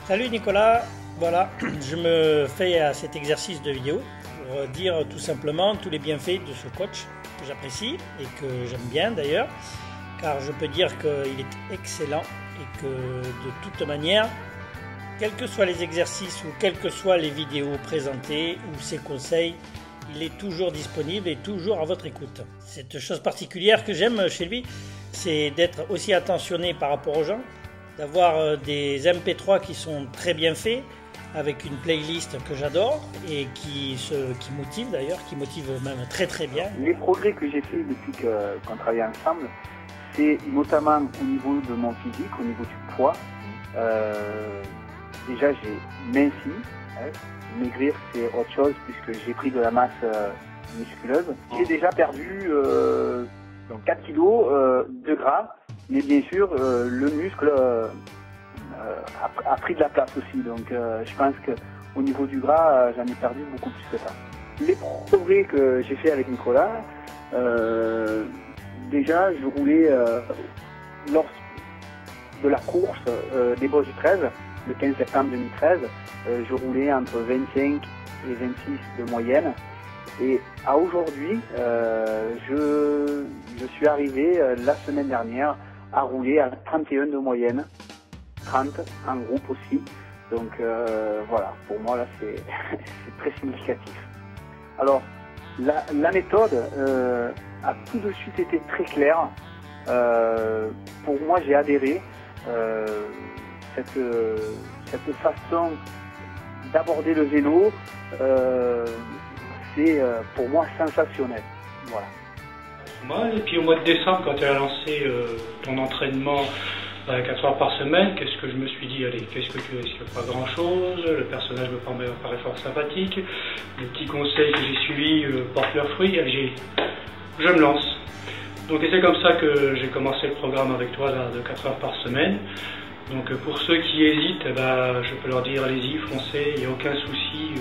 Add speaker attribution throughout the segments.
Speaker 1: Salut Nicolas, voilà, je me fais à cet exercice de vidéo pour dire tout simplement tous les bienfaits de ce coach que j'apprécie et que j'aime bien d'ailleurs, car je peux dire qu'il est excellent et que de toute manière, quels que soient les exercices ou quelles que soient les vidéos présentées ou ses conseils, il est toujours disponible et toujours à votre écoute. Cette chose particulière que j'aime chez lui, c'est d'être aussi attentionné par rapport aux gens, d'avoir des MP3 qui sont très bien faits, avec une playlist que j'adore et qui motive d'ailleurs, qui motive même très très bien.
Speaker 2: Les progrès que j'ai fait depuis qu'on travaille ensemble, c'est notamment au niveau de mon physique, au niveau du poids. Déjà j'ai minci, maigrir c'est autre chose puisque j'ai pris de la masse musculeuse. J'ai déjà perdu 4 kg de gras, mais bien sûr le muscle a pris de la place aussi. Donc je pense qu'au niveau du gras, j'en ai perdu beaucoup plus que ça. Les progrès que j'ai fait avec Nicolas, déjà je roulais lors de la course des Bosses du 13, le 15 septembre 2013, je roulais entre 25 et 26 de moyenne. Et à aujourd'hui, je suis arrivé la semaine dernière à rouler à 31 de moyenne, 30 en groupe aussi. Donc voilà, pour moi là c'est très significatif. Alors la méthode a tout de suite été très claire. Pour moi j'ai adhéré. Cette façon d'aborder le vélo, c'est pour moi sensationnel. Voilà.
Speaker 3: Et puis au mois de décembre, quand tu as lancé ton entraînement à 4 heures par semaine, qu'est-ce que je me suis dit? Allez, qu'est-ce que tu risques? Pas grand-chose, le personnage me paraît fort sympathique, les petits conseils que j'ai suivis portent leurs fruits, allez, je me lance. Donc c'est comme ça que j'ai commencé le programme avec toi là, de 4 heures par semaine. Donc pour ceux qui hésitent, je peux leur dire allez-y, foncez, il n'y a aucun souci.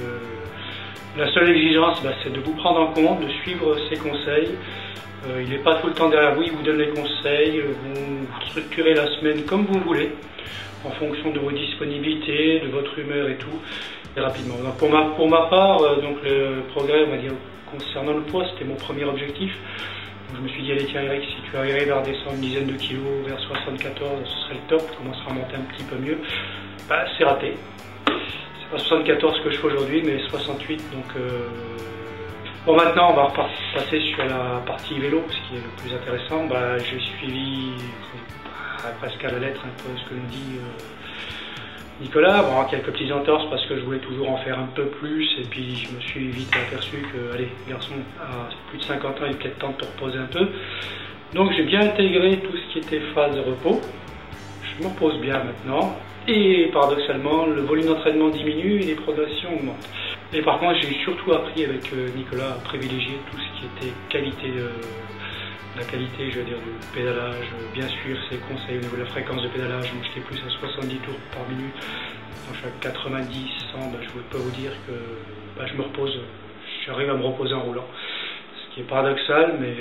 Speaker 3: La seule exigence, c'est de vous prendre en compte, de suivre ses conseils. Il n'est pas tout le temps derrière vous, il vous donne les conseils, vous structurez la semaine comme vous voulez, en fonction de vos disponibilités, de votre humeur et tout, et rapidement. Donc pour ma part, donc le progrès, on va dire, concernant le poids, c'était mon premier objectif. Donc je me suis dit, allez tiens Eric, si tu arrives à redescendre une dizaine de kilos vers 74, ce serait le top, tu commenceras à monter un petit peu mieux. C'est raté. C'est pas 74 que je fais aujourd'hui, mais 68. Donc bon, maintenant on va passer sur la partie vélo, ce qui est le plus intéressant. J'ai suivi presque à la lettre un peu ce que nous dit Nicolas. Bon, quelques petits entorses parce que je voulais toujours en faire un peu plus, et puis je me suis vite aperçu que, allez, garçon, à plus de 50 ans, il est peut-être temps de te reposer un peu. Donc j'ai bien intégré tout ce qui était phase de repos. Je me repose bien maintenant, et paradoxalement, le volume d'entraînement diminue et les progressions augmentent. Et par contre, j'ai surtout appris avec Nicolas à privilégier tout ce qui était qualité la qualité, je veux dire, du pédalage, bien sûr, ses conseils au niveau de la fréquence de pédalage. Moi, j'étais plus à 70 tours par minute. Quand je suis à 90, 100, je peux vous dire que je me repose, j'arrive à me reposer en roulant. Ce qui est paradoxal, mais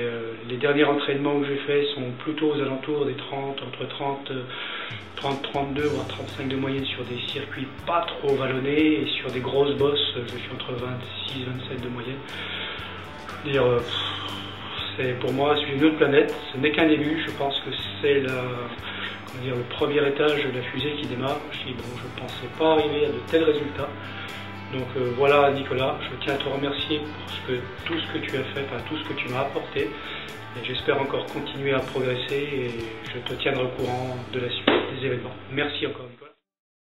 Speaker 3: les derniers entraînements que j'ai faits sont plutôt aux alentours des 30, entre 30, 32, voire 35 de moyenne sur des circuits pas trop vallonnés, et sur des grosses bosses, je suis entre 26, 27 de moyenne. Je veux dire, pour moi, c'est une autre planète, ce n'est qu'un début, je pense que c'est le premier étage de la fusée qui démarre. Je ne pensais pas arriver à de tels résultats. Donc voilà Nicolas, je tiens à te remercier pour tout ce que tu as fait, tout ce que tu m'as apporté. Et j'espère encore continuer à progresser, et je te tiendrai au courant de la suite des événements. Merci encore Nicolas.